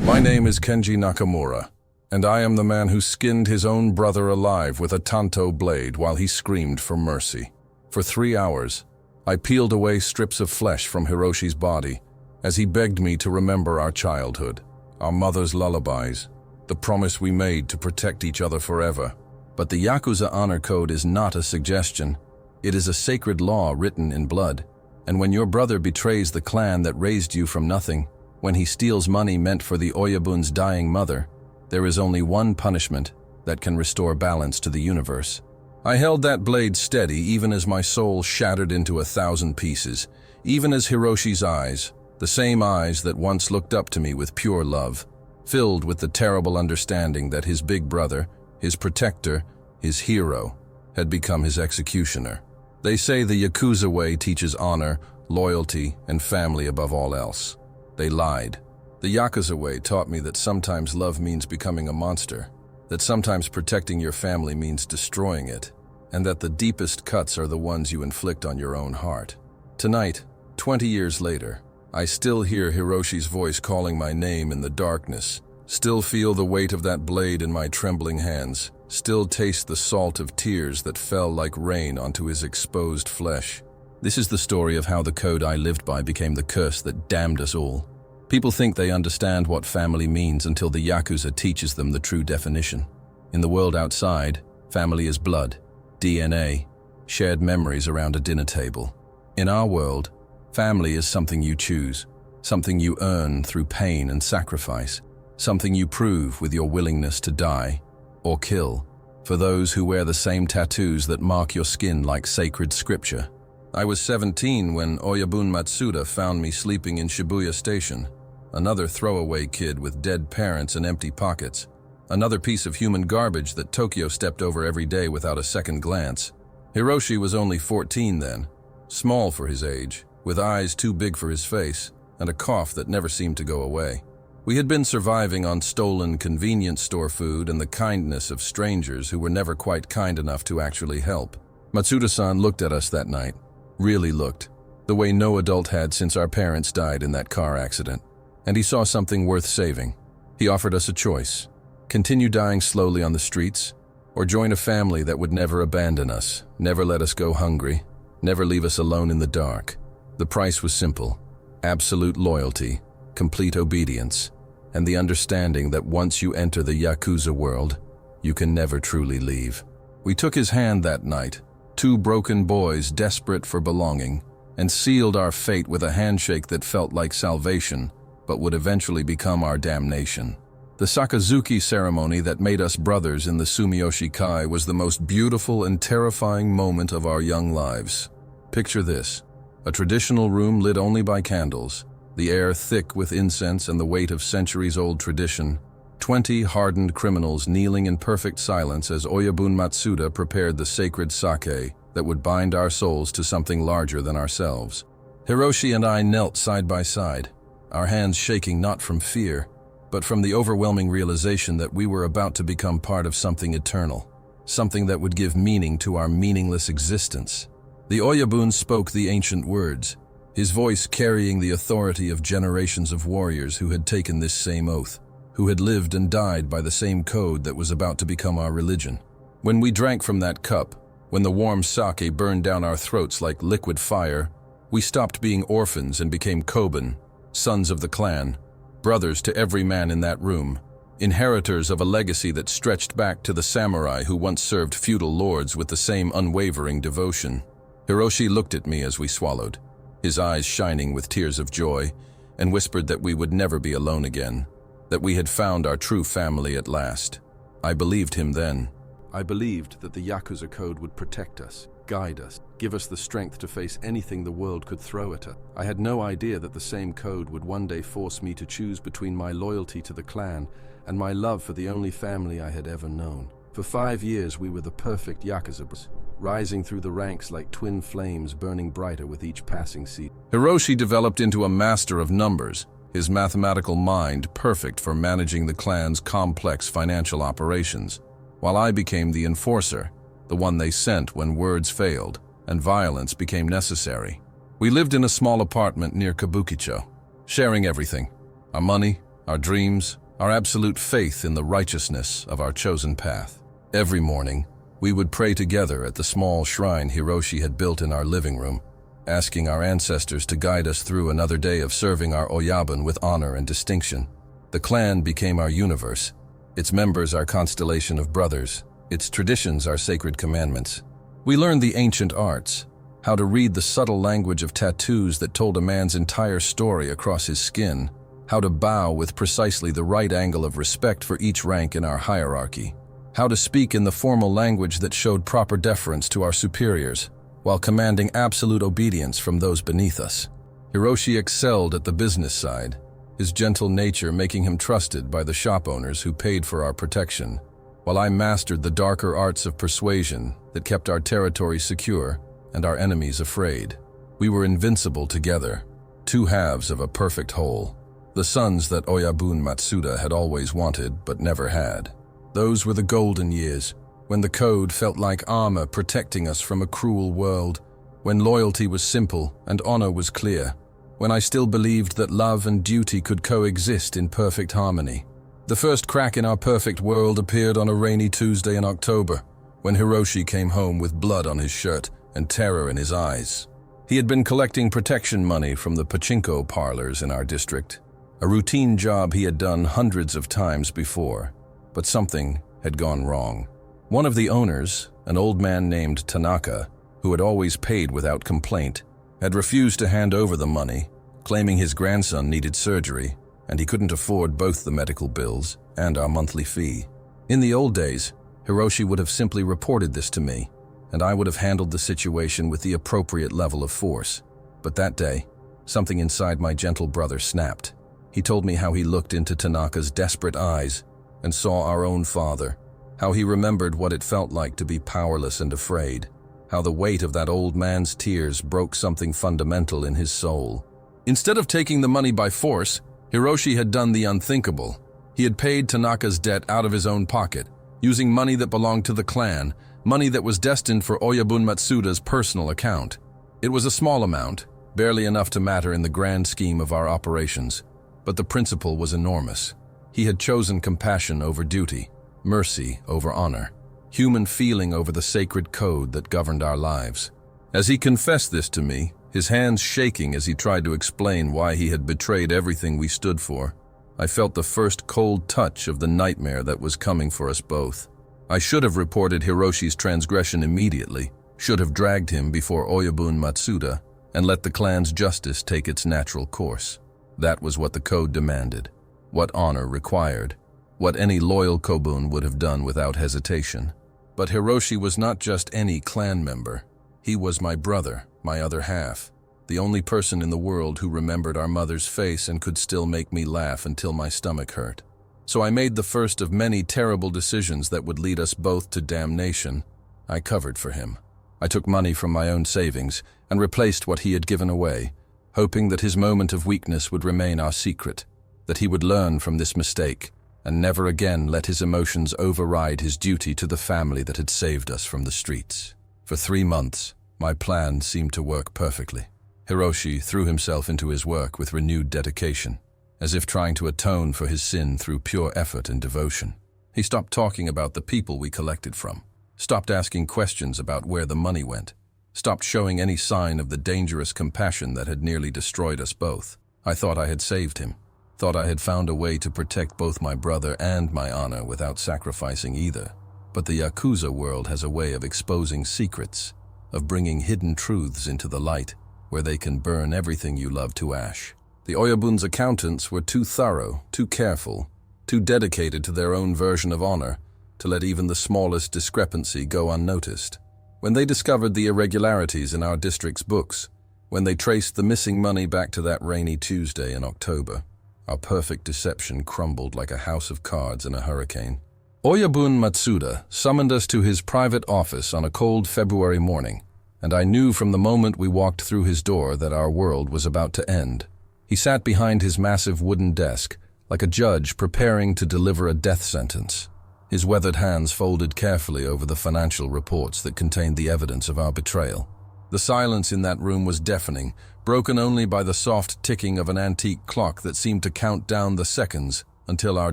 My name is Kenji Nakamura, and I am the man who skinned his own brother alive with a tanto blade while he screamed for mercy. For 3 hours, I peeled away strips of flesh from Hiroshi's body as he begged me to remember our childhood, our mother's lullabies, the promise we made to protect each other forever. But the Yakuza honor code is not a suggestion. It is a sacred law written in blood. And when your brother betrays the clan that raised you from nothing, when he steals money meant for the Oyabun's dying mother, there is only one punishment that can restore balance to the universe. I held that blade steady even as my soul shattered into 1,000 pieces, even as Hiroshi's eyes, the same eyes that once looked up to me with pure love, filled with the terrible understanding that his big brother, his protector, his hero, had become his executioner. They say the Yakuza way teaches honor, loyalty, and family above all else. They lied. The Yakuza way taught me that sometimes love means becoming a monster, that sometimes protecting your family means destroying it, and that the deepest cuts are the ones you inflict on your own heart. Tonight, 20 years later, I still hear Hiroshi's voice calling my name in the darkness, still feel the weight of that blade in my trembling hands, still taste the salt of tears that fell like rain onto his exposed flesh. This is the story of how the code I lived by became the curse that damned us all. People think they understand what family means until the Yakuza teaches them the true definition. In the world outside, family is blood, DNA, shared memories around a dinner table. In our world, family is something you choose, something you earn through pain and sacrifice, something you prove with your willingness to die or kill, for those who wear the same tattoos that mark your skin like sacred scripture. I was 17 when Oyabun Matsuda found me sleeping in Shibuya Station, another throwaway kid with dead parents and empty pockets, another piece of human garbage that Tokyo stepped over every day without a second glance. Hiroshi was only 14 then, small for his age, with eyes too big for his face, and a cough that never seemed to go away. We had been surviving on stolen convenience store food and the kindness of strangers who were never quite kind enough to actually help. Matsuda-san looked at us that night, really looked, the way no adult had since our parents died in that car accident. And he saw something worth saving. He offered us a choice: continue dying slowly on the streets, or join a family that would never abandon us, never let us go hungry, never leave us alone in the dark. The price was simple: absolute loyalty, complete obedience, and the understanding that once you enter the Yakuza world, you can never truly leave. We took his hand that night, two broken boys desperate for belonging, and sealed our fate with a handshake that felt like salvation, but would eventually become our damnation. The Sakazuki ceremony that made us brothers in the Sumiyoshi Kai was the most beautiful and terrifying moment of our young lives. Picture this: a traditional room lit only by candles, the air thick with incense and the weight of centuries-old tradition, 20 hardened criminals kneeling in perfect silence as Oyabun Matsuda prepared the sacred sake that would bind our souls to something larger than ourselves. Hiroshi and I knelt side by side, our hands shaking not from fear, but from the overwhelming realization that we were about to become part of something eternal, something that would give meaning to our meaningless existence. The Oyabun spoke the ancient words, his voice carrying the authority of generations of warriors who had taken this same oath, who had lived and died by the same code that was about to become our religion. When we drank from that cup, when the warm sake burned down our throats like liquid fire, we stopped being orphans and became Koban, sons of the clan, brothers to every man in that room, inheritors of a legacy that stretched back to the samurai who once served feudal lords with the same unwavering devotion. Hiroshi looked at me as we swallowed, his eyes shining with tears of joy, and whispered that we would never be alone again, that we had found our true family at last. I believed him then. I believed that the Yakuza code would protect us, guide us, give us the strength to face anything the world could throw at us. I had no idea that the same code would one day force me to choose between my loyalty to the clan and my love for the only family I had ever known. For 5 years we were the perfect Yakuza brothers, rising through the ranks like twin flames burning brighter with each passing season. Hiroshi developed into a master of numbers, his mathematical mind perfect for managing the clan's complex financial operations, while I became the enforcer, the one they sent when words failed and violence became necessary. We lived in a small apartment near Kabukicho, sharing everything: our money, our dreams, our absolute faith in the righteousness of our chosen path. Every morning, we would pray together at the small shrine Hiroshi had built in our living room, asking our ancestors to guide us through another day of serving our Oyabun with honor and distinction. The clan became our universe, its members our constellation of brothers, its traditions our sacred commandments. We learned the ancient arts, how to read the subtle language of tattoos that told a man's entire story across his skin, how to bow with precisely the right angle of respect for each rank in our hierarchy, how to speak in the formal language that showed proper deference to our superiors, while commanding absolute obedience from those beneath us. Hiroshi excelled at the business side, his gentle nature making him trusted by the shop owners who paid for our protection, while I mastered the darker arts of persuasion that kept our territory secure and our enemies afraid. We were invincible together, two halves of a perfect whole, the sons that Oyabun Matsuda had always wanted but never had. Those were the golden years, when the code felt like armor protecting us from a cruel world, when loyalty was simple and honor was clear, when I still believed that love and duty could coexist in perfect harmony. The first crack in our perfect world appeared on a rainy Tuesday in October, when Hiroshi came home with blood on his shirt and terror in his eyes. He had been collecting protection money from the pachinko parlors in our district, a routine job he had done hundreds of times before, but something had gone wrong. One of the owners, an old man named Tanaka, who had always paid without complaint, had refused to hand over the money, claiming his grandson needed surgery, and he couldn't afford both the medical bills and our monthly fee. In the old days, Hiroshi would have simply reported this to me, and I would have handled the situation with the appropriate level of force. But that day, something inside my gentle brother snapped. He told me how he looked into Tanaka's desperate eyes and saw our own father, how he remembered what it felt like to be powerless and afraid, how the weight of that old man's tears broke something fundamental in his soul. Instead of taking the money by force, Hiroshi had done the unthinkable. He had paid Tanaka's debt out of his own pocket, using money that belonged to the clan, money that was destined for Oyabun Matsuda's personal account. It was a small amount, barely enough to matter in the grand scheme of our operations, but the principle was enormous. He had chosen compassion over duty, mercy over honor, human feeling over the sacred code that governed our lives. As he confessed this to me, his hands shaking as he tried to explain why he had betrayed everything we stood for, I felt the first cold touch of the nightmare that was coming for us both. I should have reported Hiroshi's transgression immediately, should have dragged him before Oyabun Matsuda, and let the clan's justice take its natural course. That was what the code demanded, what honor required, what any loyal Kobun would have done without hesitation. But Hiroshi was not just any clan member. He was my brother, my other half, the only person in the world who remembered our mother's face and could still make me laugh until my stomach hurt. So I made the first of many terrible decisions that would lead us both to damnation. I covered for him. I took money from my own savings and replaced what he had given away, hoping that his moment of weakness would remain our secret, that he would learn from this mistake and never again let his emotions override his duty to the family that had saved us from the streets. For 3 months, my plan seemed to work perfectly. Hiroshi threw himself into his work with renewed dedication, as if trying to atone for his sin through pure effort and devotion. He stopped talking about the people we collected from, stopped asking questions about where the money went, stopped showing any sign of the dangerous compassion that had nearly destroyed us both. I thought I had saved him, thought I had found a way to protect both my brother and my honor without sacrificing either. But the Yakuza world has a way of exposing secrets, of bringing hidden truths into the light, where they can burn everything you love to ash. The Oyabun's accountants were too thorough, too careful, too dedicated to their own version of honor to let even the smallest discrepancy go unnoticed. When they discovered the irregularities in our district's books, when they traced the missing money back to that rainy Tuesday in October, our perfect deception crumbled like a house of cards in a hurricane. Oyabun Matsuda summoned us to his private office on a cold February morning, and I knew from the moment we walked through his door that our world was about to end. He sat behind his massive wooden desk, like a judge preparing to deliver a death sentence, his weathered hands folded carefully over the financial reports that contained the evidence of our betrayal. The silence in that room was deafening, broken only by the soft ticking of an antique clock that seemed to count down the seconds until our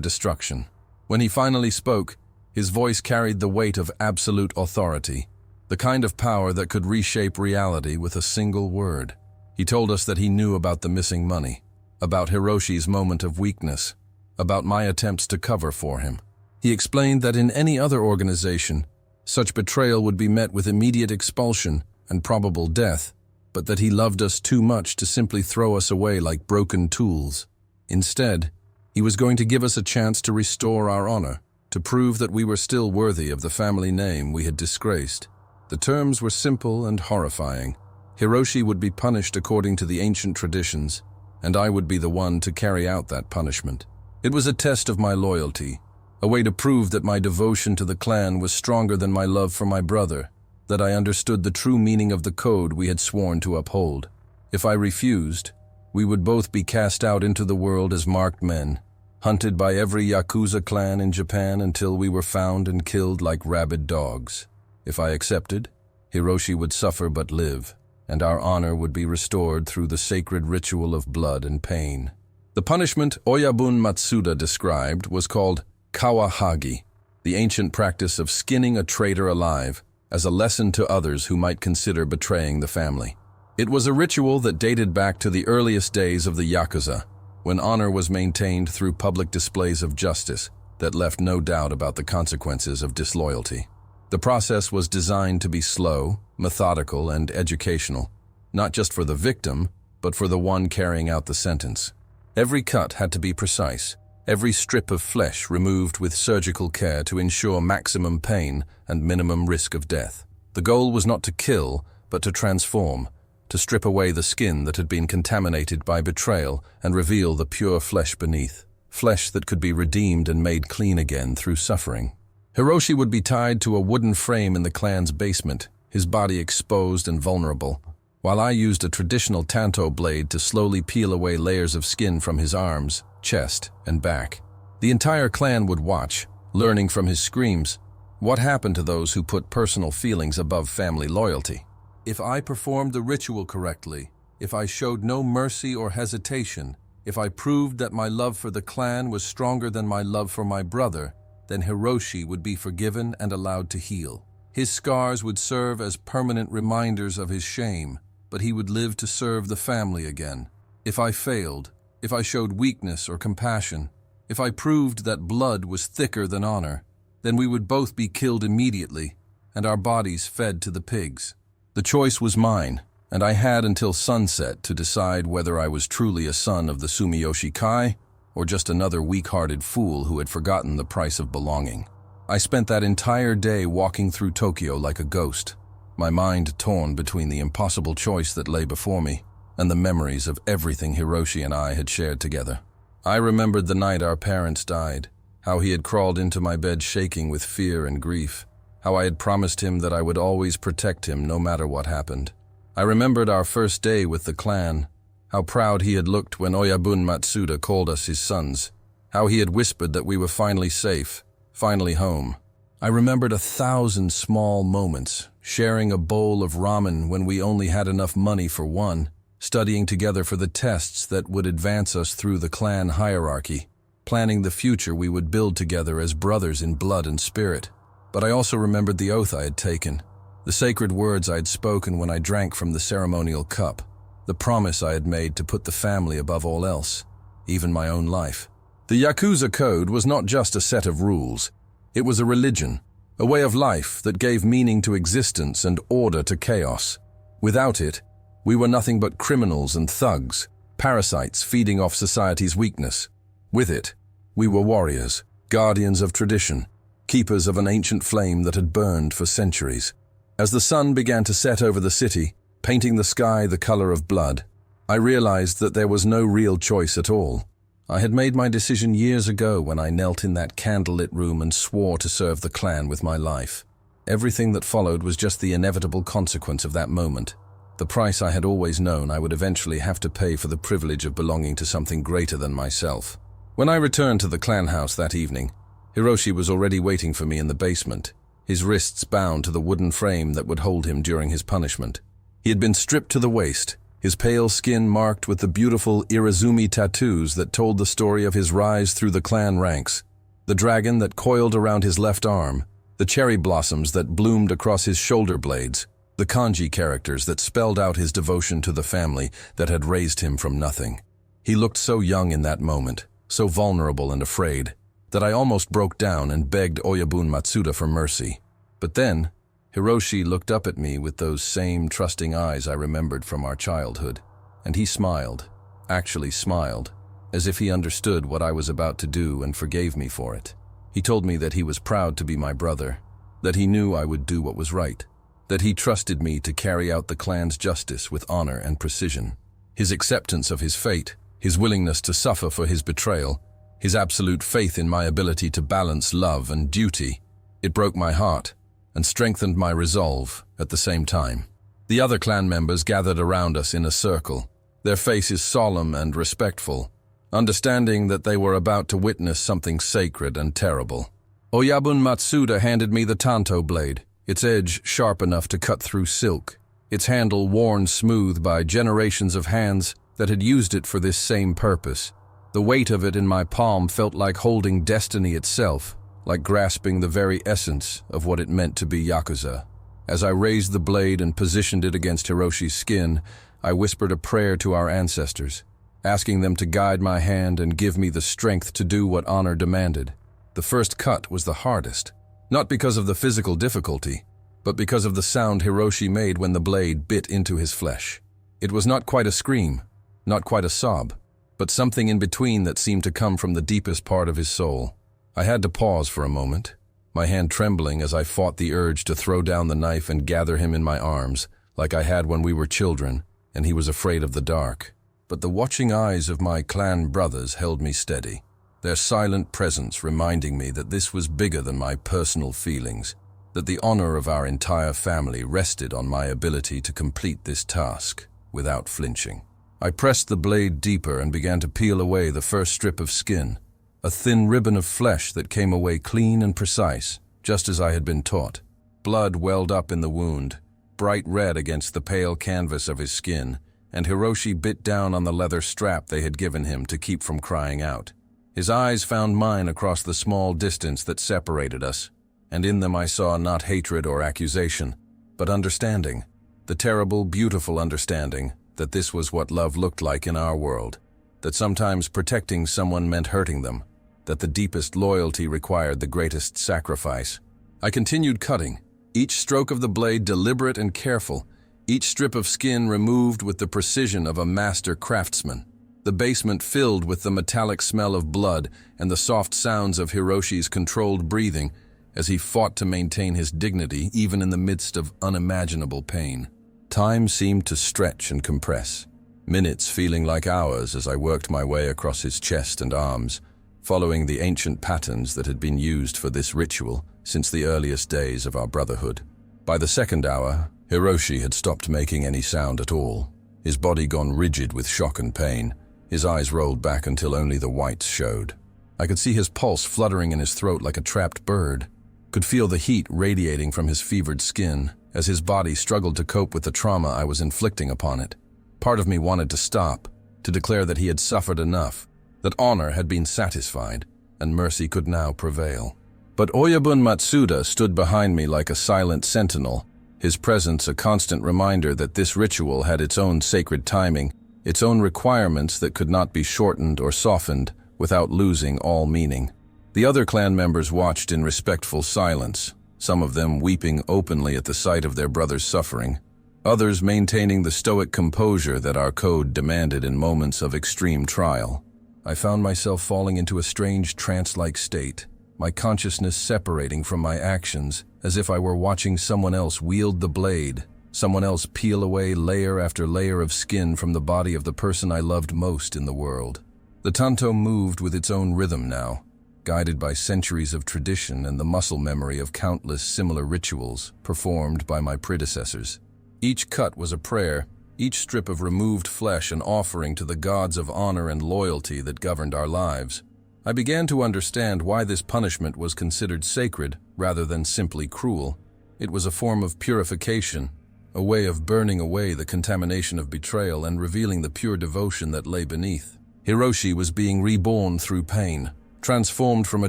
destruction. When he finally spoke, his voice carried the weight of absolute authority, the kind of power that could reshape reality with a single word. He told us that he knew about the missing money, about Hiroshi's moment of weakness, about my attempts to cover for him. He explained that in any other organization, such betrayal would be met with immediate expulsion and probable death, but that he loved us too much to simply throw us away like broken tools. Instead, he was going to give us a chance to restore our honor, to prove that we were still worthy of the family name we had disgraced. The terms were simple and horrifying. Hiroshi would be punished according to the ancient traditions, and I would be the one to carry out that punishment. It was a test of my loyalty, a way to prove that my devotion to the clan was stronger than my love for my brother, that I understood the true meaning of the code we had sworn to uphold. If I refused, we would both be cast out into the world as marked men, hunted by every Yakuza clan in Japan until we were found and killed like rabid dogs. If I accepted, Hiroshi would suffer but live, and our honor would be restored through the sacred ritual of blood and pain. The punishment Oyabun Matsuda described was called kawahagi, the ancient practice of skinning a traitor alive as a lesson to others who might consider betraying the family. It was a ritual that dated back to the earliest days of the Yakuza, when honor was maintained through public displays of justice that left no doubt about the consequences of disloyalty. The process was designed to be slow, methodical, and educational, not just for the victim, but for the one carrying out the sentence. Every cut had to be precise, every strip of flesh removed with surgical care to ensure maximum pain and minimum risk of death. The goal was not to kill, but to transform, to strip away the skin that had been contaminated by betrayal and reveal the pure flesh beneath, flesh that could be redeemed and made clean again through suffering. Hiroshi would be tied to a wooden frame in the clan's basement, his body exposed and vulnerable, while I used a traditional tanto blade to slowly peel away layers of skin from his arms, chest, and back. The entire clan would watch, learning from his screams what happened to those who put personal feelings above family loyalty. If I performed the ritual correctly, if I showed no mercy or hesitation, if I proved that my love for the clan was stronger than my love for my brother, then Hiroshi would be forgiven and allowed to heal. His scars would serve as permanent reminders of his shame, but he would live to serve the family again. If I failed, if I showed weakness or compassion, if I proved that blood was thicker than honor, then we would both be killed immediately, and our bodies fed to the pigs. The choice was mine, and I had until sunset to decide whether I was truly a son of the Sumiyoshi Kai or just another weak-hearted fool who had forgotten the price of belonging. I spent that entire day walking through Tokyo like a ghost, my mind torn between the impossible choice that lay before me and the memories of everything Hiroshi and I had shared together. I remembered the night our parents died, how he had crawled into my bed shaking with fear and grief, how I had promised him that I would always protect him no matter what happened. I remembered our first day with the clan, how proud he had looked when Oyabun Matsuda called us his sons, how he had whispered that we were finally safe, finally home. I remembered 1,000 small moments, sharing a bowl of ramen when we only had enough money for one, studying together for the tests that would advance us through the clan hierarchy, planning the future we would build together as brothers in blood and spirit. But I also remembered the oath I had taken, the sacred words I had spoken when I drank from the ceremonial cup, the promise I had made to put the family above all else, even my own life. The Yakuza Code was not just a set of rules. It was a religion, a way of life that gave meaning to existence and order to chaos. Without it, we were nothing but criminals and thugs, parasites feeding off society's weakness. With it, we were warriors, guardians of tradition, keepers of an ancient flame that had burned for centuries. As the sun began to set over the city, painting the sky the color of blood, I realized that there was no real choice at all. I had made my decision years ago when I knelt in that candlelit room and swore to serve the clan with my life. Everything that followed was just the inevitable consequence of that moment, the price I had always known I would eventually have to pay for the privilege of belonging to something greater than myself. When I returned to the clan house that evening, Hiroshi was already waiting for me in the basement, his wrists bound to the wooden frame that would hold him during his punishment. He had been stripped to the waist, his pale skin marked with the beautiful Irizumi tattoos that told the story of his rise through the clan ranks, the dragon that coiled around his left arm, the cherry blossoms that bloomed across his shoulder blades, the kanji characters that spelled out his devotion to the family that had raised him from nothing. He looked so young in that moment, so vulnerable and afraid, that I almost broke down and begged Oyabun Matsuda for mercy. But then, Hiroshi looked up at me with those same trusting eyes I remembered from our childhood, and he smiled, actually smiled, as if he understood what I was about to do and forgave me for it. He told me that he was proud to be my brother, that he knew I would do what was right, that he trusted me to carry out the clan's justice with honor and precision. His acceptance of his fate, his willingness to suffer for his betrayal, his absolute faith in my ability to balance love and duty, it broke my heart and strengthened my resolve at the same time. The other clan members gathered around us in a circle, their faces solemn and respectful, understanding that they were about to witness something sacred and terrible. Oyabun Matsuda handed me the tanto blade, its edge sharp enough to cut through silk, its handle worn smooth by generations of hands that had used it for this same purpose. The weight of it in my palm felt like holding destiny itself, like grasping the very essence of what it meant to be Yakuza. As I raised the blade and positioned it against Hiroshi's skin, I whispered a prayer to our ancestors, asking them to guide my hand and give me the strength to do what honor demanded. The first cut was the hardest, not because of the physical difficulty, but because of the sound Hiroshi made when the blade bit into his flesh. It was not quite a scream, not quite a sob, but something in between that seemed to come from the deepest part of his soul. I had to pause for a moment, my hand trembling as I fought the urge to throw down the knife and gather him in my arms, like I had when we were children, and he was afraid of the dark. But the watching eyes of my clan brothers held me steady, their silent presence reminding me that this was bigger than my personal feelings, that the honor of our entire family rested on my ability to complete this task without flinching. I pressed the blade deeper and began to peel away the first strip of skin, a thin ribbon of flesh that came away clean and precise, just as I had been taught. Blood welled up in the wound, bright red against the pale canvas of his skin, and Hiroshi bit down on the leather strap they had given him to keep from crying out. His eyes found mine across the small distance that separated us, and in them I saw not hatred or accusation, but understanding, the terrible, beautiful understanding that this was what love looked like in our world, that sometimes protecting someone meant hurting them, that the deepest loyalty required the greatest sacrifice. I continued cutting, each stroke of the blade deliberate and careful, each strip of skin removed with the precision of a master craftsman. The basement filled with the metallic smell of blood and the soft sounds of Hiroshi's controlled breathing as he fought to maintain his dignity even in the midst of unimaginable pain. Time seemed to stretch and compress, minutes feeling like hours as I worked my way across his chest and arms, following the ancient patterns that had been used for this ritual since the earliest days of our brotherhood. By the second hour, Hiroshi had stopped making any sound at all, his body gone rigid with shock and pain, his eyes rolled back until only the whites showed. I could see his pulse fluttering in his throat like a trapped bird, could feel the heat radiating from his fevered skin as his body struggled to cope with the trauma I was inflicting upon it. Part of me wanted to stop, to declare that he had suffered enough, that honor had been satisfied, and mercy could now prevail. But Oyabun Matsuda stood behind me like a silent sentinel, his presence a constant reminder that this ritual had its own sacred timing, its own requirements that could not be shortened or softened without losing all meaning. The other clan members watched in respectful silence, some of them weeping openly at the sight of their brother's suffering, others maintaining the stoic composure that our code demanded in moments of extreme trial. I found myself falling into a strange trance-like state, my consciousness separating from my actions, as if I were watching someone else wield the blade, someone else peel away layer after layer of skin from the body of the person I loved most in the world. The tanto moved with its own rhythm now, guided by centuries of tradition and the muscle memory of countless similar rituals performed by my predecessors. Each cut was a prayer, each strip of removed flesh an offering to the gods of honor and loyalty that governed our lives. I began to understand why this punishment was considered sacred rather than simply cruel. It was a form of purification, a way of burning away the contamination of betrayal and revealing the pure devotion that lay beneath. Hiroshi was being reborn through pain, transformed from a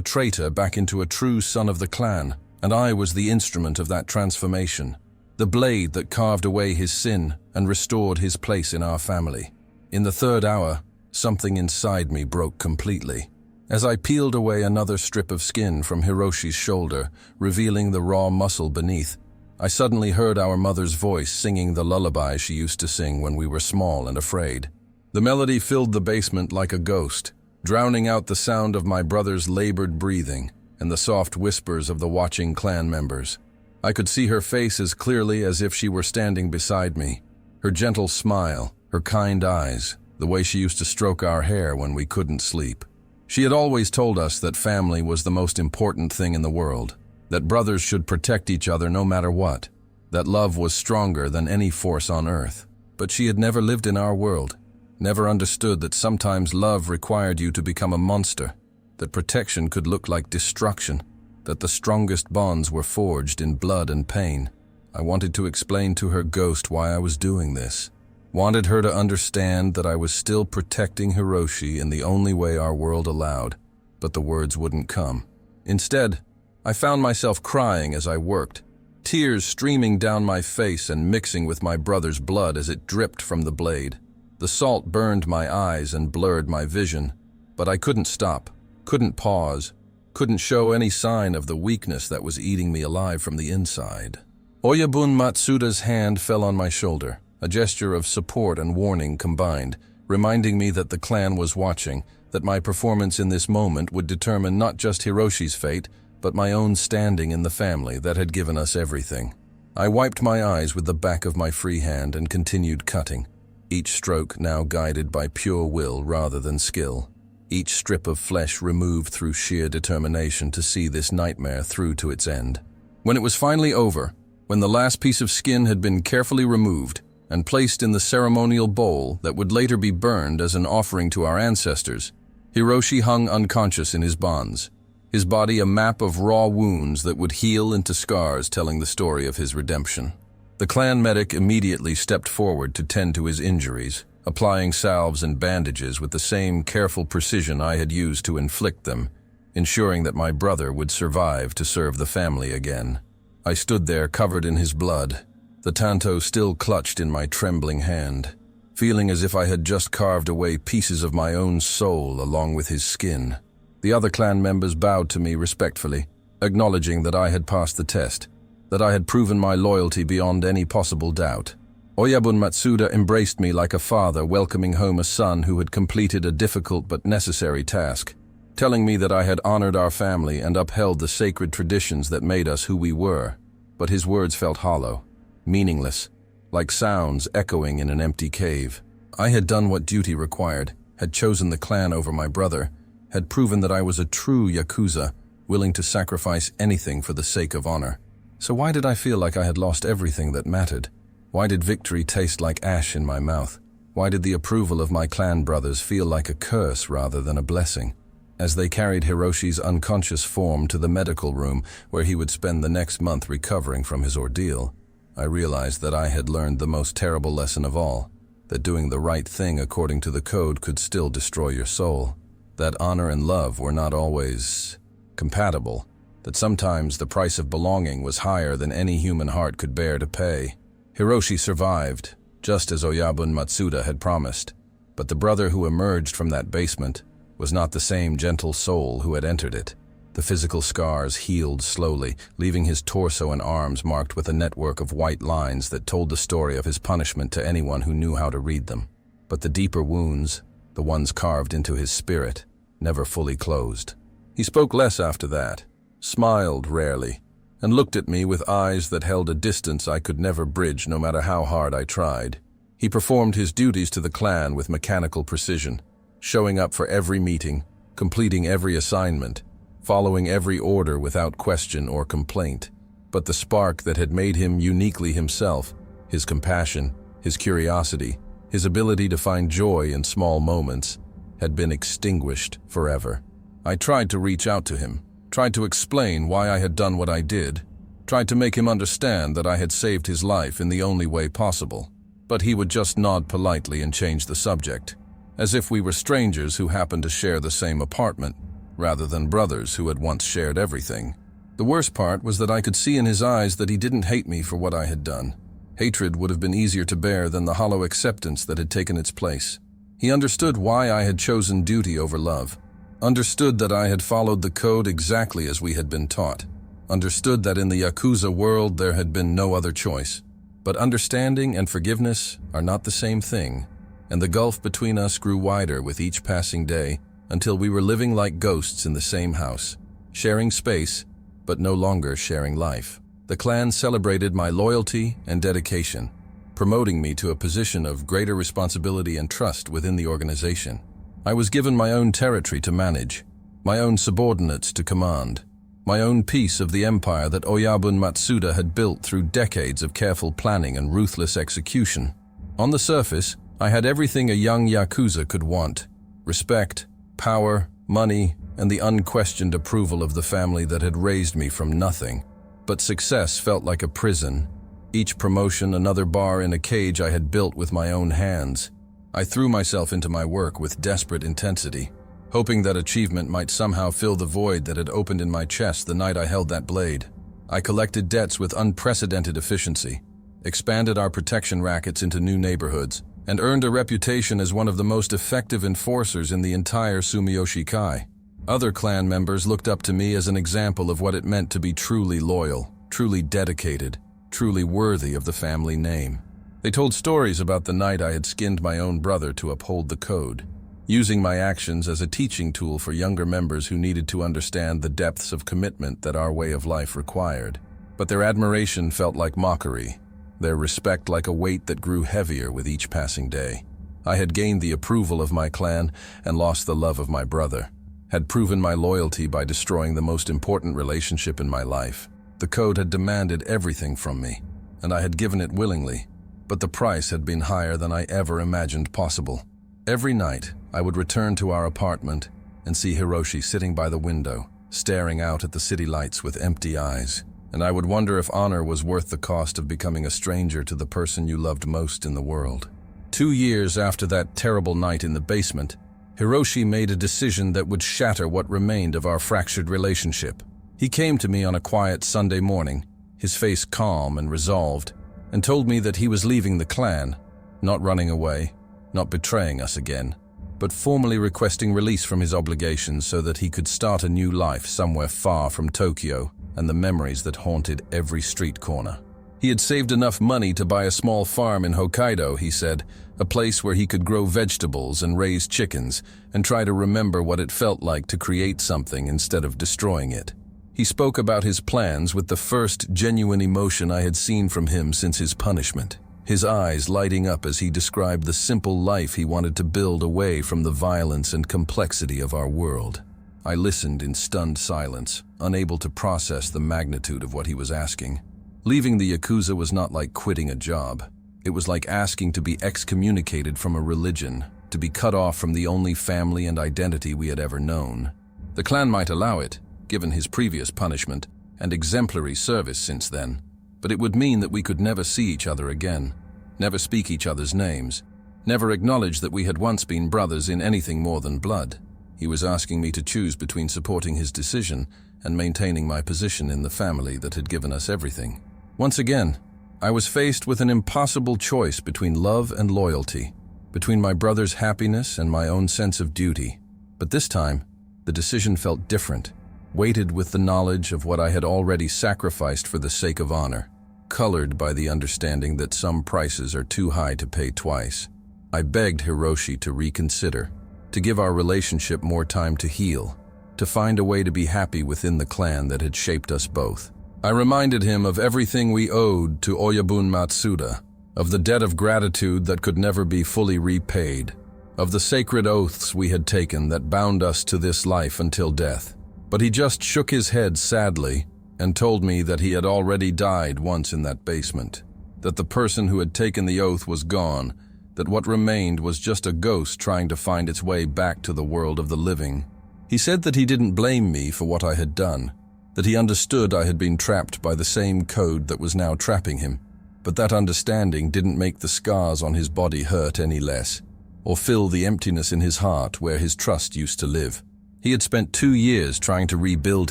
traitor back into a true son of the clan, and I was the instrument of that transformation, the blade that carved away his sin and restored his place in our family. In the third hour, something inside me broke completely. As I peeled away another strip of skin from Hiroshi's shoulder, revealing the raw muscle beneath, I suddenly heard our mother's voice singing the lullaby she used to sing when we were small and afraid. The melody filled the basement like a ghost, drowning out the sound of my brother's labored breathing and the soft whispers of the watching clan members. I could see her face as clearly as if she were standing beside me, her gentle smile, her kind eyes, the way she used to stroke our hair when we couldn't sleep. She had always told us that family was the most important thing in the world, that brothers should protect each other no matter what, that love was stronger than any force on earth. But she had never lived in our world, never understood that sometimes love required you to become a monster, that protection could look like destruction, that the strongest bonds were forged in blood and pain. I wanted to explain to her ghost why I was doing this, wanted her to understand that I was still protecting Hiroshi in the only way our world allowed, but the words wouldn't come. Instead, I found myself crying as I worked, tears streaming down my face and mixing with my brother's blood as it dripped from the blade. The salt burned my eyes and blurred my vision, but I couldn't stop, couldn't pause, couldn't show any sign of the weakness that was eating me alive from the inside. Oyabun Matsuda's hand fell on my shoulder, a gesture of support and warning combined, reminding me that the clan was watching, that my performance in this moment would determine not just Hiroshi's fate, but my own standing in the family that had given us everything. I wiped my eyes with the back of my free hand and continued cutting, each stroke now guided by pure will rather than skill, each strip of flesh removed through sheer determination to see this nightmare through to its end. When it was finally over, when the last piece of skin had been carefully removed and placed in the ceremonial bowl that would later be burned as an offering to our ancestors, Hiroshi hung unconscious in his bonds, his body a map of raw wounds that would heal into scars telling the story of his redemption. The clan medic immediately stepped forward to tend to his injuries, applying salves and bandages with the same careful precision I had used to inflict them, ensuring that my brother would survive to serve the family again. I stood there covered in his blood, the tanto still clutched in my trembling hand, feeling as if I had just carved away pieces of my own soul along with his skin. The other clan members bowed to me respectfully, acknowledging that I had passed the test, that I had proven my loyalty beyond any possible doubt. Oyabun Matsuda embraced me like a father welcoming home a son who had completed a difficult but necessary task, telling me that I had honored our family and upheld the sacred traditions that made us who we were. But his words felt hollow, meaningless, like sounds echoing in an empty cave. I had done what duty required, had chosen the clan over my brother, had proven that I was a true Yakuza, willing to sacrifice anything for the sake of honor. So why did I feel like I had lost everything that mattered? Why did victory taste like ash in my mouth? Why did the approval of my clan brothers feel like a curse rather than a blessing? As they carried Hiroshi's unconscious form to the medical room where he would spend the next month recovering from his ordeal, I realized that I had learned the most terrible lesson of all, that doing the right thing according to the code could still destroy your soul, that honor and love were not always compatible, that sometimes the price of belonging was higher than any human heart could bear to pay. Hiroshi survived, just as Oyabun Matsuda had promised, but the brother who emerged from that basement was not the same gentle soul who had entered it. The physical scars healed slowly, leaving his torso and arms marked with a network of white lines that told the story of his punishment to anyone who knew how to read them. But the deeper wounds, the ones carved into his spirit, never fully closed. He spoke less after that, smiled rarely, and looked at me with eyes that held a distance I could never bridge no matter how hard I tried. He performed his duties to the clan with mechanical precision, showing up for every meeting, completing every assignment, following every order without question or complaint. But the spark that had made him uniquely himself, his compassion, his curiosity, his ability to find joy in small moments, had been extinguished forever. I tried to reach out to him, tried to explain why I had done what I did, tried to make him understand that I had saved his life in the only way possible, but he would just nod politely and change the subject, as if we were strangers who happened to share the same apartment, rather than brothers who had once shared everything. The worst part was that I could see in his eyes that he didn't hate me for what I had done. Hatred would have been easier to bear than the hollow acceptance that had taken its place. He understood why I had chosen duty over love, understood that I had followed the code exactly as we had been taught, understood that in the Yakuza world there had been no other choice. But understanding and forgiveness are not the same thing, and the gulf between us grew wider with each passing day until we were living like ghosts in the same house, sharing space, but no longer sharing life. The clan celebrated my loyalty and dedication, promoting me to a position of greater responsibility and trust within the organization. I was given my own territory to manage, my own subordinates to command, my own piece of the empire that Oyabun Matsuda had built through decades of careful planning and ruthless execution. On the surface, I had everything a young Yakuza could want: respect, power, money, and the unquestioned approval of the family that had raised me from nothing. But success felt like a prison. Each promotion another bar in a cage I had built with my own hands. I threw myself into my work with desperate intensity, hoping that achievement might somehow fill the void that had opened in my chest the night I held that blade. I collected debts with unprecedented efficiency, expanded our protection rackets into new neighborhoods, and earned a reputation as one of the most effective enforcers in the entire Sumiyoshi Kai. Other clan members looked up to me as an example of what it meant to be truly loyal, truly dedicated, truly worthy of the family name. They told stories about the night I had skinned my own brother to uphold the code, using my actions as a teaching tool for younger members who needed to understand the depths of commitment that our way of life required. But their admiration felt like mockery, their respect like a weight that grew heavier with each passing day. I had gained the approval of my clan and lost the love of my brother, had proven my loyalty by destroying the most important relationship in my life. The code had demanded everything from me, and I had given it willingly, but the price had been higher than I ever imagined possible. Every night, I would return to our apartment and see Hiroshi sitting by the window, staring out at the city lights with empty eyes, and I would wonder if honor was worth the cost of becoming a stranger to the person you loved most in the world. 2 years after that terrible night in the basement, Hiroshi made a decision that would shatter what remained of our fractured relationship. He came to me on a quiet Sunday morning, his face calm and resolved, and told me that he was leaving the clan, not running away, not betraying us again, but formally requesting release from his obligations so that he could start a new life somewhere far from Tokyo and the memories that haunted every street corner. He had saved enough money to buy a small farm in Hokkaido, he said, a place where he could grow vegetables and raise chickens and try to remember what it felt like to create something instead of destroying it. He spoke about his plans with the first genuine emotion I had seen from him since his punishment, his eyes lighting up as he described the simple life he wanted to build away from the violence and complexity of our world. I listened in stunned silence, unable to process the magnitude of what he was asking. Leaving the Yakuza was not like quitting a job. It was like asking to be excommunicated from a religion, to be cut off from the only family and identity we had ever known. The clan might allow it, given his previous punishment and exemplary service since then, but it would mean that we could never see each other again, never speak each other's names, never acknowledge that we had once been brothers in anything more than blood. He was asking me to choose between supporting his decision and maintaining my position in the family that had given us everything. Once again, I was faced with an impossible choice between love and loyalty, between my brother's happiness and my own sense of duty. But this time, the decision felt different, weighted with the knowledge of what I had already sacrificed for the sake of honor, colored by the understanding that some prices are too high to pay twice. I begged Hiroshi to reconsider, to give our relationship more time to heal, to find a way to be happy within the clan that had shaped us both. I reminded him of everything we owed to Oyabun Matsuda, of the debt of gratitude that could never be fully repaid, of the sacred oaths we had taken that bound us to this life until death. But he just shook his head sadly and told me that he had already died once in that basement, that the person who had taken the oath was gone, that what remained was just a ghost trying to find its way back to the world of the living. He said that he didn't blame me for what I had done. that he understood I had been trapped by the same code that was now trapping him. But that understanding didn't make the scars on his body hurt any less, or fill the emptiness in his heart where his trust used to live. He had spent 2 years trying to rebuild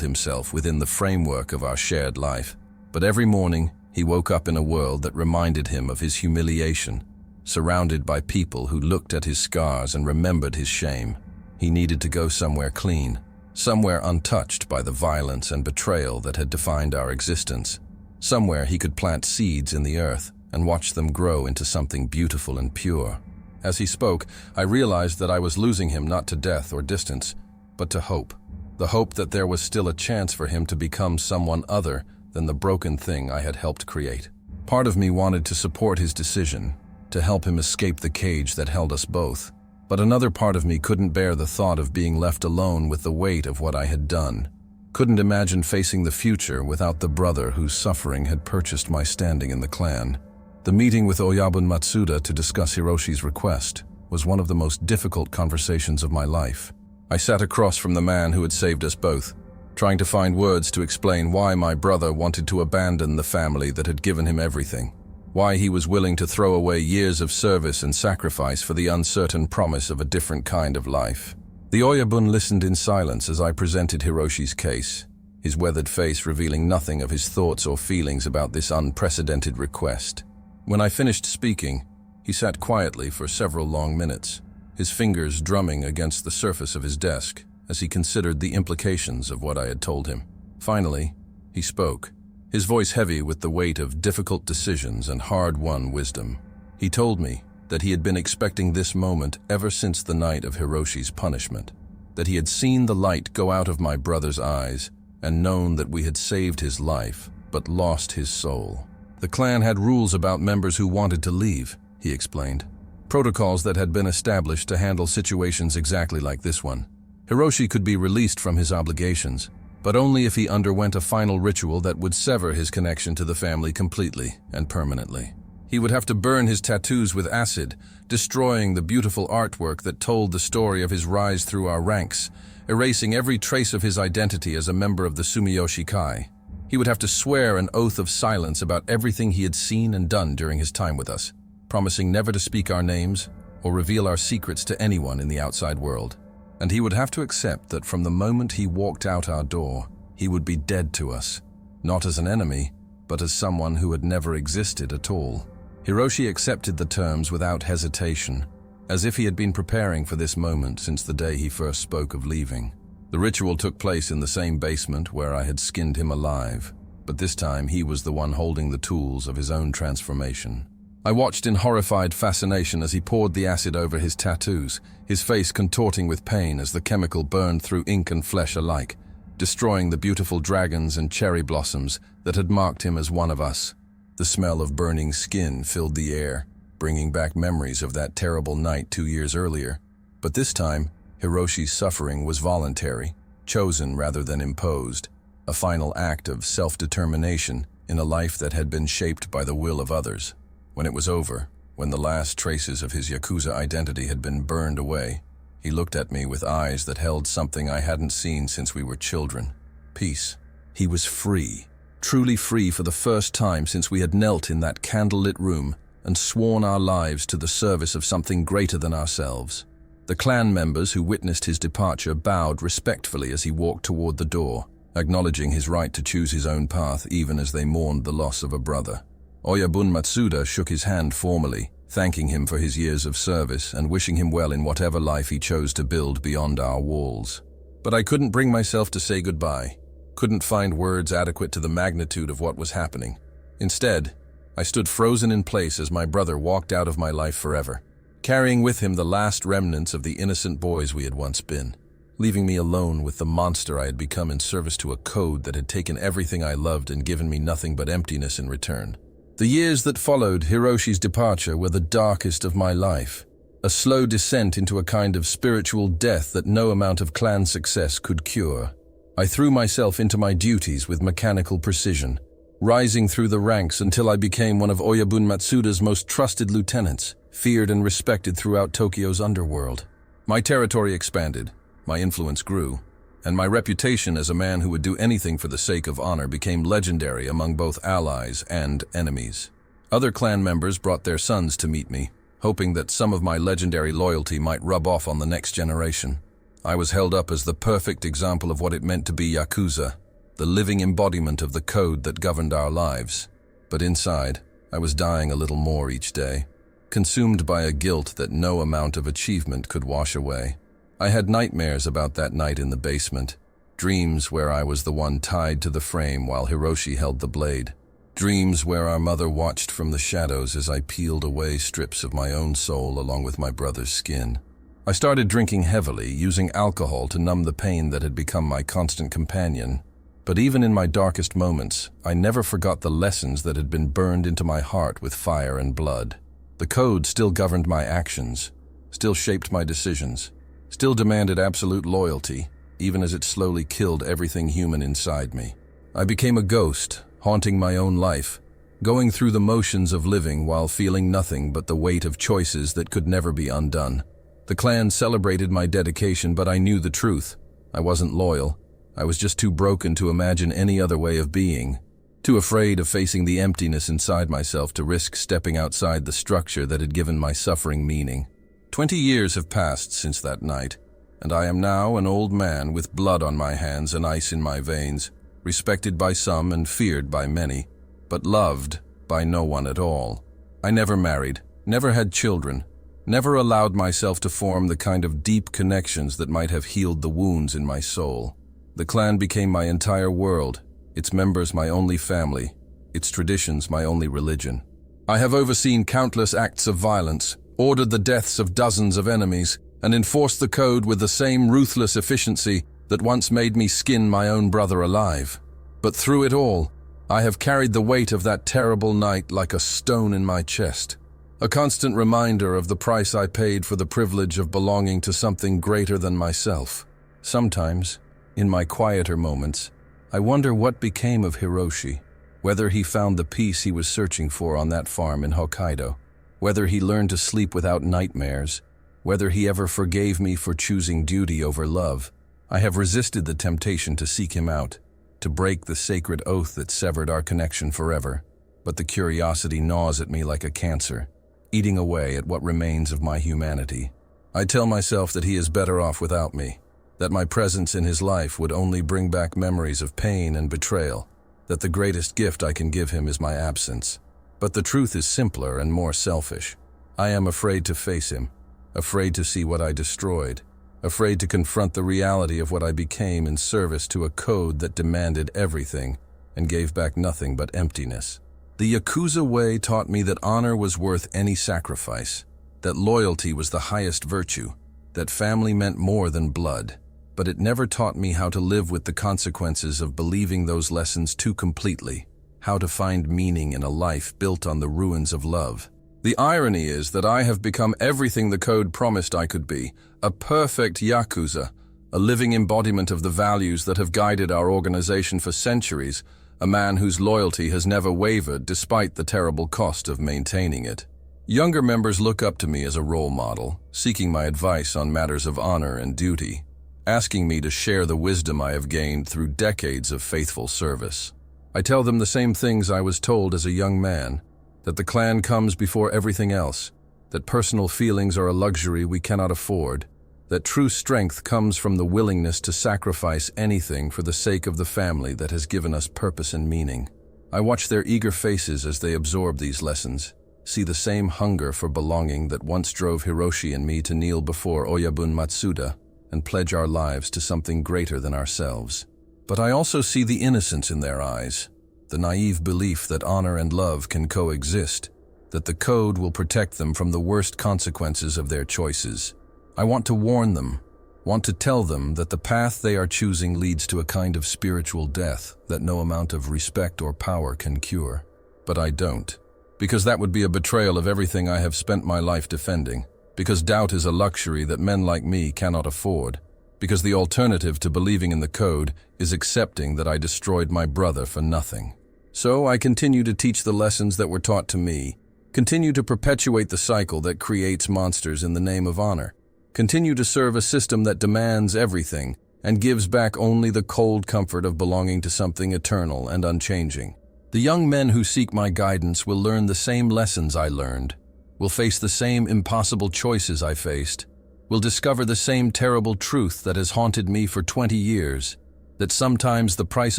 himself within the framework of our shared life, but every morning he woke up in a world that reminded him of his humiliation, surrounded by people who looked at his scars and remembered his shame. He needed to go somewhere clean, somewhere untouched by the violence and betrayal that had defined our existence, somewhere he could plant seeds in the earth and watch them grow into something beautiful and pure. As he spoke, I realized that I was losing him not to death or distance, but to hope. The hope that there was still a chance for him to become someone other than the broken thing I had helped create. Part of me wanted to support his decision, to help him escape the cage that held us both. But another part of me couldn't bear the thought of being left alone with the weight of what I had done. Couldn't imagine facing the future without the brother whose suffering had purchased my standing in the clan. The meeting with Oyabun Matsuda to discuss Hiroshi's request was one of the most difficult conversations of my life. I sat across from the man who had saved us both, trying to find words to explain why my brother wanted to abandon the family that had given him everything, why he was willing to throw away years of service and sacrifice for the uncertain promise of a different kind of life. The Oyabun listened in silence as I presented Hiroshi's case, his weathered face revealing nothing of his thoughts or feelings about this unprecedented request. When I finished speaking, he sat quietly for several long minutes, his fingers drumming against the surface of his desk as he considered the implications of what I had told him. Finally, he spoke, his voice heavy with the weight of difficult decisions and hard-won wisdom. He told me that he had been expecting this moment ever since the night of Hiroshi's punishment, that he had seen the light go out of my brother's eyes and known that we had saved his life but lost his soul. The clan had rules about members who wanted to leave, he explained. Protocols that had been established to handle situations exactly like this one. Hiroshi could be released from his obligations, but only if he underwent a final ritual that would sever his connection to the family completely and permanently. He would have to burn his tattoos with acid, destroying the beautiful artwork that told the story of his rise through our ranks, erasing every trace of his identity as a member of the Sumiyoshi Kai. He would have to swear an oath of silence about everything he had seen and done during his time with us, promising never to speak our names or reveal our secrets to anyone in the outside world. And he would have to accept that from the moment he walked out our door, he would be dead to us, not as an enemy, but as someone who had never existed at all. Hiroshi accepted the terms without hesitation, as if he had been preparing for this moment since the day he first spoke of leaving. The ritual took place in the same basement where I had skinned him alive, but this time he was the one holding the tools of his own transformation. I watched in horrified fascination as he poured the acid over his tattoos, his face contorting with pain as the chemical burned through ink and flesh alike, destroying the beautiful dragons and cherry blossoms that had marked him as one of us. The smell of burning skin filled the air, bringing back memories of that terrible night 2 years earlier. But this time, Hiroshi's suffering was voluntary, chosen rather than imposed, a final act of self-determination in a life that had been shaped by the will of others. When it was over, when the last traces of his Yakuza identity had been burned away, he looked at me with eyes that held something I hadn't seen since we were children. Peace. He was free, truly free for the first time since we had knelt in that candlelit room and sworn our lives to the service of something greater than ourselves. The clan members who witnessed his departure bowed respectfully as he walked toward the door, acknowledging his right to choose his own path even as they mourned the loss of a brother. Oyabun Matsuda shook his hand formally, thanking him for his years of service and wishing him well in whatever life he chose to build beyond our walls. But I couldn't bring myself to say goodbye, couldn't find words adequate to the magnitude of what was happening. Instead, I stood frozen in place as my brother walked out of my life forever, carrying with him the last remnants of the innocent boys we had once been, leaving me alone with the monster I had become in service to a code that had taken everything I loved and given me nothing but emptiness in return. The years that followed Hiroshi's departure were the darkest of my life, a slow descent into a kind of spiritual death that no amount of clan success could cure. I threw myself into my duties with mechanical precision, rising through the ranks until I became one of Oyabun Matsuda's most trusted lieutenants, feared and respected throughout Tokyo's underworld. My territory expanded, my influence grew, and my reputation as a man who would do anything for the sake of honor became legendary among both allies and enemies. Other clan members brought their sons to meet me, hoping that some of my legendary loyalty might rub off on the next generation. I was held up as the perfect example of what it meant to be Yakuza, the living embodiment of the code that governed our lives. But inside, I was dying a little more each day, consumed by a guilt that no amount of achievement could wash away. I had nightmares about that night in the basement, dreams where I was the one tied to the frame while Hiroshi held the blade, dreams where our mother watched from the shadows as I peeled away strips of my own soul along with my brother's skin. I started drinking heavily, using alcohol to numb the pain that had become my constant companion. But even in my darkest moments, I never forgot the lessons that had been burned into my heart with fire and blood. The code still governed my actions, still shaped my decisions, still demanded absolute loyalty, even as it slowly killed everything human inside me. I became a ghost, haunting my own life, going through the motions of living while feeling nothing but the weight of choices that could never be undone. The clan celebrated my dedication, but I knew the truth. I wasn't loyal. I was just too broken to imagine any other way of being, too afraid of facing the emptiness inside myself to risk stepping outside the structure that had given my suffering meaning. 20 years have passed since that night, and I am now an old man with blood on my hands and ice in my veins, respected by some and feared by many, but loved by no one at all. I never married, never had children, never allowed myself to form the kind of deep connections that might have healed the wounds in my soul. The clan became my entire world, its members my only family, its traditions my only religion. I have overseen countless acts of violence, ordered the deaths of dozens of enemies, and enforced the code with the same ruthless efficiency that once made me skin my own brother alive. But through it all, I have carried the weight of that terrible night like a stone in my chest, a constant reminder of the price I paid for the privilege of belonging to something greater than myself. Sometimes, in my quieter moments, I wonder what became of Hiroshi, whether he found the peace he was searching for on that farm in Hokkaido, whether he learned to sleep without nightmares, whether he ever forgave me for choosing duty over love. I have resisted the temptation to seek him out, to break the sacred oath that severed our connection forever, but the curiosity gnaws at me like a cancer, eating away at what remains of my humanity. I tell myself that he is better off without me, that my presence in his life would only bring back memories of pain and betrayal, that the greatest gift I can give him is my absence. But the truth is simpler and more selfish. I am afraid to face him, afraid to see what I destroyed, afraid to confront the reality of what I became in service to a code that demanded everything and gave back nothing but emptiness. The Yakuza way taught me that honor was worth any sacrifice, that loyalty was the highest virtue, that family meant more than blood. But it never taught me how to live with the consequences of believing those lessons too completely, how to find meaning in a life built on the ruins of love. The irony is that I have become everything the code promised I could be, a perfect Yakuza, a living embodiment of the values that have guided our organization for centuries, a man whose loyalty has never wavered despite the terrible cost of maintaining it. Younger members look up to me as a role model, seeking my advice on matters of honor and duty, asking me to share the wisdom I have gained through decades of faithful service. I tell them the same things I was told as a young man, that the clan comes before everything else, that personal feelings are a luxury we cannot afford, that true strength comes from the willingness to sacrifice anything for the sake of the family that has given us purpose and meaning. I watch their eager faces as they absorb these lessons, see the same hunger for belonging that once drove Hiroshi and me to kneel before Oyabun Matsuda and pledge our lives to something greater than ourselves. But I also see the innocence in their eyes, the naive belief that honor and love can coexist, that the code will protect them from the worst consequences of their choices. I want to warn them, want to tell them that the path they are choosing leads to a kind of spiritual death that no amount of respect or power can cure. But I don't, because that would be a betrayal of everything I have spent my life defending, because doubt is a luxury that men like me cannot afford, because the alternative to believing in the code is accepting that I destroyed my brother for nothing. So I continue to teach the lessons that were taught to me, continue to perpetuate the cycle that creates monsters in the name of honor, continue to serve a system that demands everything and gives back only the cold comfort of belonging to something eternal and unchanging. The young men who seek my guidance will learn the same lessons I learned, will face the same impossible choices I faced, will discover the same terrible truth that has haunted me for 20 years, that sometimes the price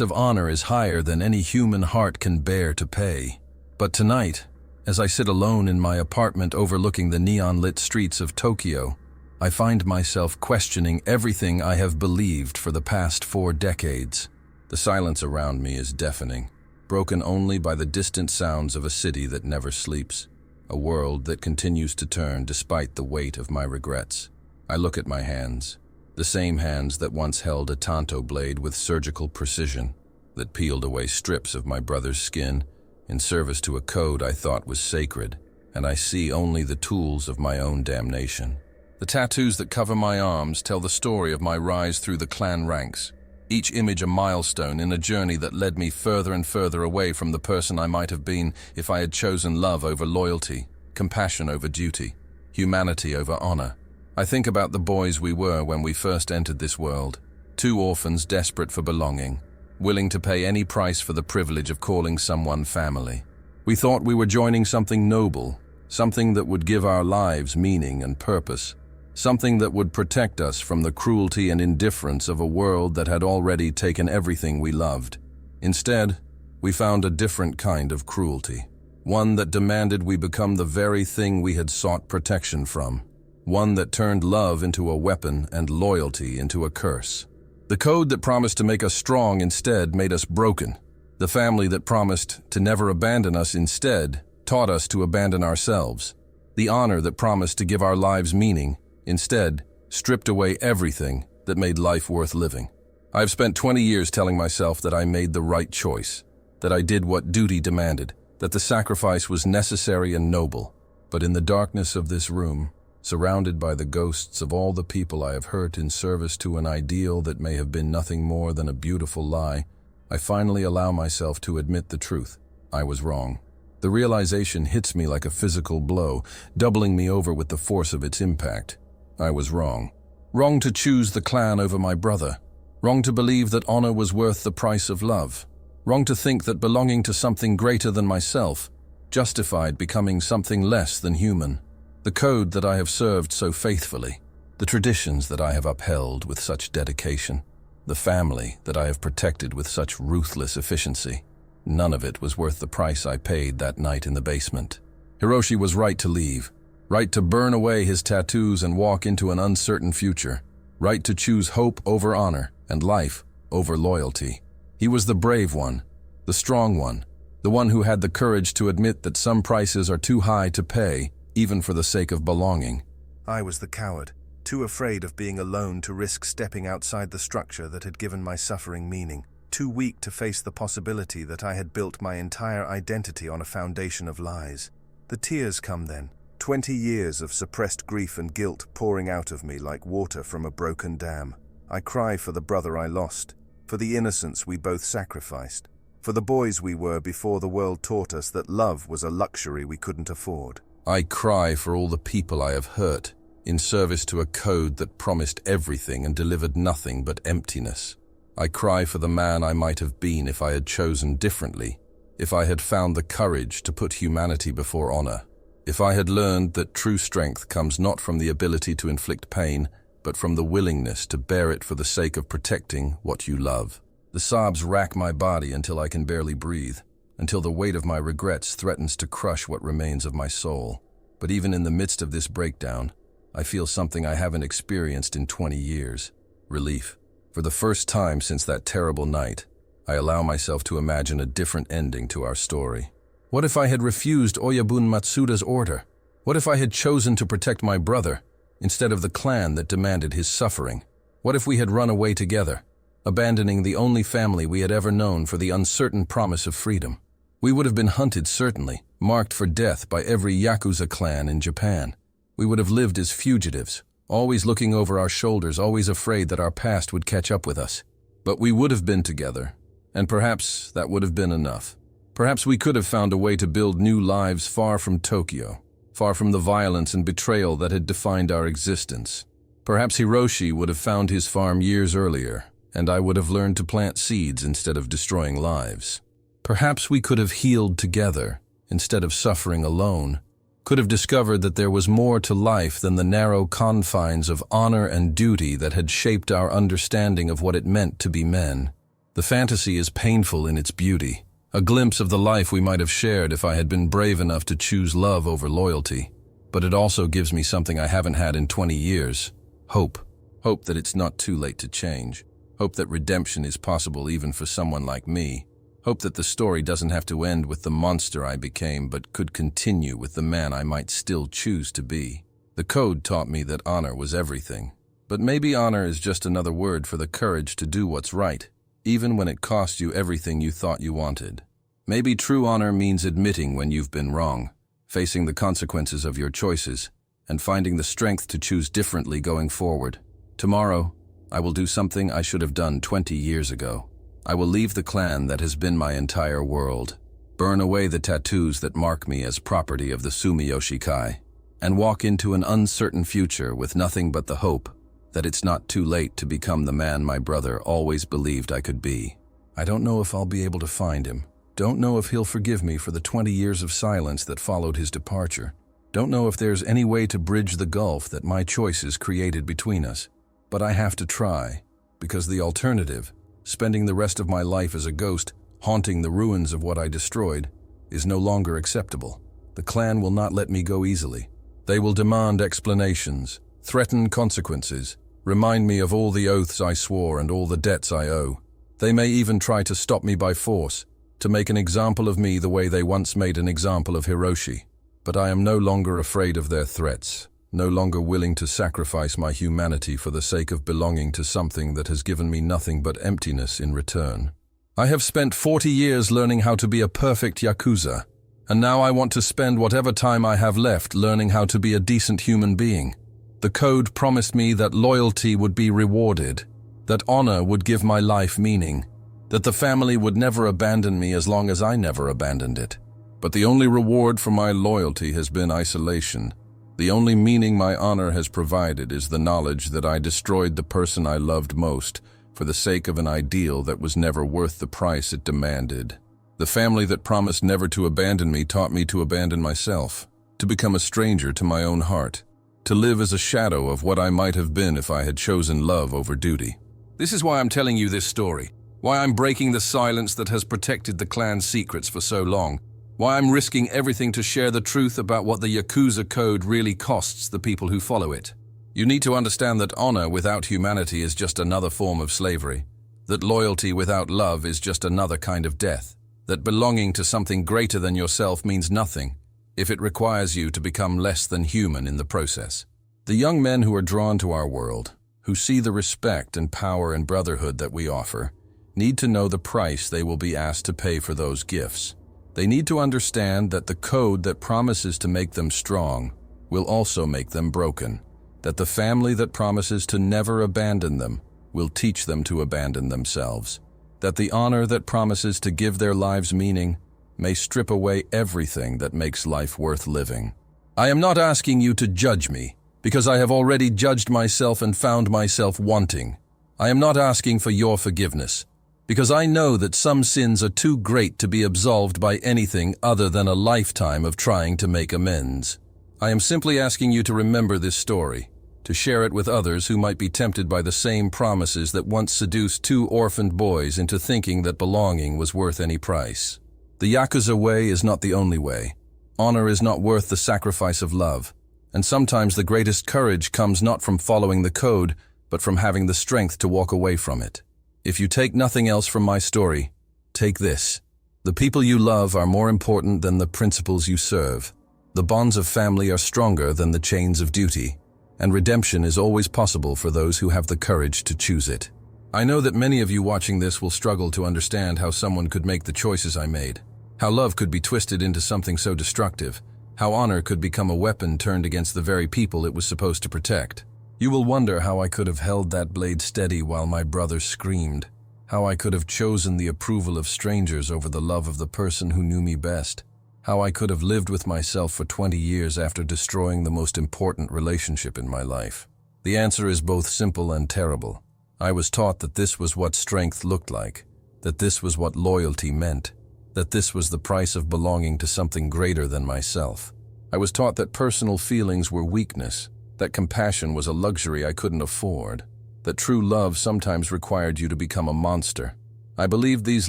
of honor is higher than any human heart can bear to pay. But tonight, as I sit alone in my apartment overlooking the neon-lit streets of Tokyo, I find myself questioning everything I have believed for the past 4 decades. The silence around me is deafening, broken only by the distant sounds of a city that never sleeps, a world that continues to turn despite the weight of my regrets. I look at my hands, the same hands that once held a tanto blade with surgical precision, that peeled away strips of my brother's skin in service to a code I thought was sacred, and I see only the tools of my own damnation. The tattoos that cover my arms tell the story of my rise through the clan ranks, each image a milestone in a journey that led me further and further away from the person I might have been if I had chosen love over loyalty, compassion over duty, humanity over honor. I think about the boys we were when we first entered this world, 2 orphans desperate for belonging, willing to pay any price for the privilege of calling someone family. We thought we were joining something noble, something that would give our lives meaning and purpose, something that would protect us from the cruelty and indifference of a world that had already taken everything we loved. Instead, we found a different kind of cruelty, one that demanded we become the very thing we had sought protection from, one that turned love into a weapon and loyalty into a curse. The code that promised to make us strong instead made us broken. The family that promised to never abandon us instead taught us to abandon ourselves. The honor that promised to give our lives meaning instead stripped away everything that made life worth living. I've spent 20 years telling myself that I made the right choice, that I did what duty demanded, that the sacrifice was necessary and noble. But in the darkness of this room, surrounded by the ghosts of all the people I have hurt in service to an ideal that may have been nothing more than a beautiful lie, I finally allow myself to admit the truth. I was wrong. The realization hits me like a physical blow, doubling me over with the force of its impact. I was wrong. Wrong to choose the clan over my brother. Wrong to believe that honor was worth the price of love. Wrong to think that belonging to something greater than myself justified becoming something less than human. The code that I have served so faithfully, the traditions that I have upheld with such dedication, the family that I have protected with such ruthless efficiency, none of it was worth the price I paid that night in the basement. Hiroshi was right to leave, right to burn away his tattoos and walk into an uncertain future, right to choose hope over honor and life over loyalty. He was the brave one, the strong one, the one who had the courage to admit that some prices are too high to pay, even for the sake of belonging. I was the coward, too afraid of being alone to risk stepping outside the structure that had given my suffering meaning, too weak to face the possibility that I had built my entire identity on a foundation of lies. The tears come then, 20 years of suppressed grief and guilt pouring out of me like water from a broken dam. I cry for the brother I lost, for the innocence we both sacrificed, for the boys we were before the world taught us that love was a luxury we couldn't afford. I cry for all the people I have hurt, in service to a code that promised everything and delivered nothing but emptiness. I cry for the man I might have been if I had chosen differently, if I had found the courage to put humanity before honor, if I had learned that true strength comes not from the ability to inflict pain, but from the willingness to bear it for the sake of protecting what you love. The sobs rack my body until I can barely breathe, until the weight of my regrets threatens to crush what remains of my soul. But even in the midst of this breakdown, I feel something I haven't experienced in 20 years. Relief. For the first time since that terrible night, I allow myself to imagine a different ending to our story. What if I had refused Oyabun Matsuda's order? What if I had chosen to protect my brother, instead of the clan that demanded his suffering? What if we had run away together, abandoning the only family we had ever known for the uncertain promise of freedom? We would have been hunted, certainly, marked for death by every Yakuza clan in Japan. We would have lived as fugitives, always looking over our shoulders, always afraid that our past would catch up with us. But we would have been together, and perhaps that would have been enough. Perhaps we could have found a way to build new lives far from Tokyo, far from the violence and betrayal that had defined our existence. Perhaps Hiroshi would have found his farm years earlier, and I would have learned to plant seeds instead of destroying lives. Perhaps we could have healed together, instead of suffering alone, could have discovered that there was more to life than the narrow confines of honor and duty that had shaped our understanding of what it meant to be men. The fantasy is painful in its beauty, a glimpse of the life we might have shared if I had been brave enough to choose love over loyalty. But it also gives me something I haven't had in 20 years. Hope. Hope that it's not too late to change. Hope that redemption is possible even for someone like me. Hope that the story doesn't have to end with the monster I became, but could continue with the man I might still choose to be. The code taught me that honor was everything. But maybe honor is just another word for the courage to do what's right, even when it costs you everything you thought you wanted. Maybe true honor means admitting when you've been wrong, facing the consequences of your choices, and finding the strength to choose differently going forward. Tomorrow, I will do something I should have done 20 years ago. I will leave the clan that has been my entire world, burn away the tattoos that mark me as property of the Sumiyoshi Kai, and walk into an uncertain future with nothing but the hope that it's not too late to become the man my brother always believed I could be. I don't know if I'll be able to find him. Don't know if he'll forgive me for the 20 years of silence that followed his departure. Don't know if there's any way to bridge the gulf that my choices created between us. But I have to try, because the alternative, spending the rest of my life as a ghost, haunting the ruins of what I destroyed, is no longer acceptable. The clan will not let me go easily. They will demand explanations, threaten consequences, remind me of all the oaths I swore and all the debts I owe. They may even try to stop me by force, to make an example of me the way they once made an example of Hiroshi. But I am no longer afraid of their threats, no longer willing to sacrifice my humanity for the sake of belonging to something that has given me nothing but emptiness in return. I have spent 40 years learning how to be a perfect Yakuza, and now I want to spend whatever time I have left learning how to be a decent human being. The code promised me that loyalty would be rewarded, that honor would give my life meaning, that the family would never abandon me as long as I never abandoned it. But the only reward for my loyalty has been isolation. The only meaning my honor has provided is the knowledge that I destroyed the person I loved most for the sake of an ideal that was never worth the price it demanded. The family that promised never to abandon me taught me to abandon myself, to become a stranger to my own heart, to live as a shadow of what I might have been if I had chosen love over duty. This is why I'm telling you this story, why I'm breaking the silence that has protected the clan's secrets for so long, why I'm risking everything to share the truth about what the Yakuza code really costs the people who follow it. You need to understand that honor without humanity is just another form of slavery, that loyalty without love is just another kind of death, that belonging to something greater than yourself means nothing if it requires you to become less than human in the process. The young men who are drawn to our world, who see the respect and power and brotherhood that we offer, need to know the price they will be asked to pay for those gifts. They need to understand that the code that promises to make them strong will also make them broken, that the family that promises to never abandon them will teach them to abandon themselves, that the honor that promises to give their lives meaning may strip away everything that makes life worth living. I am not asking you to judge me, because I have already judged myself and found myself wanting. I am not asking for your forgiveness, because I know that some sins are too great to be absolved by anything other than a lifetime of trying to make amends. I am simply asking you to remember this story, to share it with others who might be tempted by the same promises that once seduced two orphaned boys into thinking that belonging was worth any price. The Yakuza way is not the only way. Honor is not worth the sacrifice of love, and sometimes the greatest courage comes not from following the code, but from having the strength to walk away from it. If you take nothing else from my story, take this. The people you love are more important than the principles you serve. The bonds of family are stronger than the chains of duty, and redemption is always possible for those who have the courage to choose it. I know that many of you watching this will struggle to understand how someone could make the choices I made, how love could be twisted into something so destructive, how honor could become a weapon turned against the very people it was supposed to protect. You will wonder how I could have held that blade steady while my brother screamed, how I could have chosen the approval of strangers over the love of the person who knew me best, how I could have lived with myself for 20 years after destroying the most important relationship in my life. The answer is both simple and terrible. I was taught that this was what strength looked like, that this was what loyalty meant, that this was the price of belonging to something greater than myself. I was taught that personal feelings were weakness, that compassion was a luxury I couldn't afford, that true love sometimes required you to become a monster. I believed these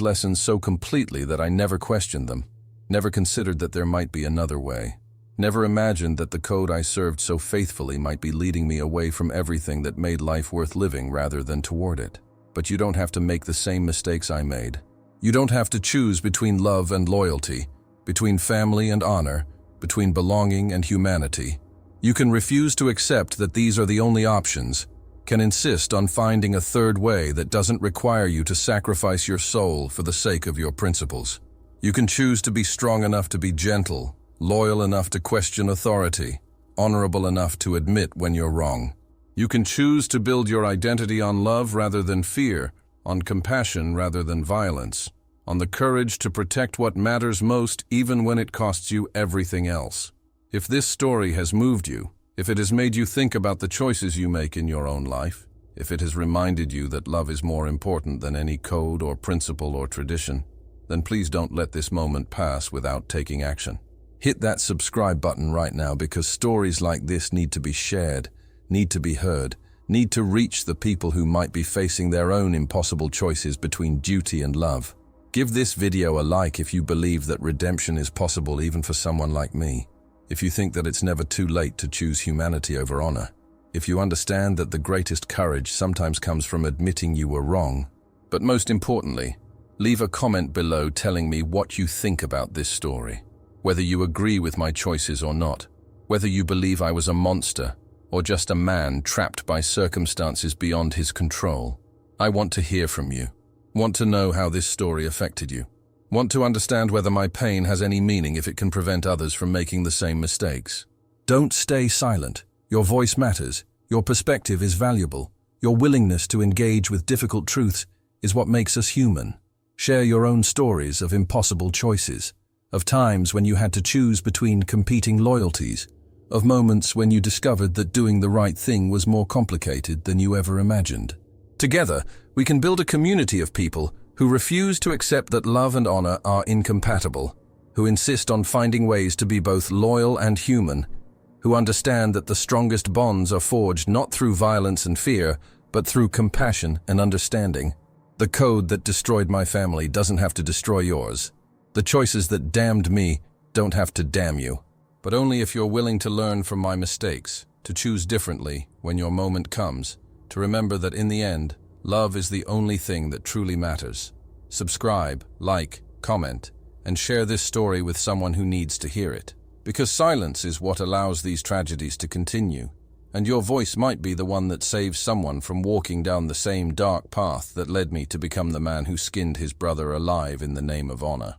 lessons so completely that I never questioned them, never considered that there might be another way, never imagined that the code I served so faithfully might be leading me away from everything that made life worth living rather than toward it. But you don't have to make the same mistakes I made. You don't have to choose between love and loyalty, between family and honor, between belonging and humanity. You can refuse to accept that these are the only options, can insist on finding a third way that doesn't require you to sacrifice your soul for the sake of your principles. You can choose to be strong enough to be gentle, loyal enough to question authority, honorable enough to admit when you're wrong. You can choose to build your identity on love rather than fear, on compassion rather than violence, on the courage to protect what matters most even when it costs you everything else. If this story has moved you, if it has made you think about the choices you make in your own life, if it has reminded you that love is more important than any code or principle or tradition, then please don't let this moment pass without taking action. Hit that subscribe button right now because stories like this need to be shared, need to be heard, need to reach the people who might be facing their own impossible choices between duty and love. Give this video a like if you believe that redemption is possible even for someone like me. If you think that it's never too late to choose humanity over honor. If you understand that the greatest courage sometimes comes from admitting you were wrong. But most importantly, leave a comment below telling me what you think about this story. Whether you agree with my choices or not. Whether you believe I was a monster or just a man trapped by circumstances beyond his control. I want to hear from you. Want to know how this story affected you. Want to understand whether my pain has any meaning if it can prevent others from making the same mistakes. Don't stay silent. Your voice matters. Your perspective is valuable. Your willingness to engage with difficult truths is what makes us human. Share your own stories of impossible choices, of times when you had to choose between competing loyalties, of moments when you discovered that doing the right thing was more complicated than you ever imagined. Together, we can build a community of people who refuse to accept that love and honor are incompatible, who insist on finding ways to be both loyal and human, who understand that the strongest bonds are forged not through violence and fear, but through compassion and understanding. The code that destroyed my family doesn't have to destroy yours. The choices that damned me don't have to damn you, but only if you're willing to learn from my mistakes, to choose differently when your moment comes, to remember that in the end, love is the only thing that truly matters. Subscribe, like, comment, and share this story with someone who needs to hear it. Because silence is what allows these tragedies to continue, and your voice might be the one that saves someone from walking down the same dark path that led me to become the man who skinned his brother alive in the name of honor.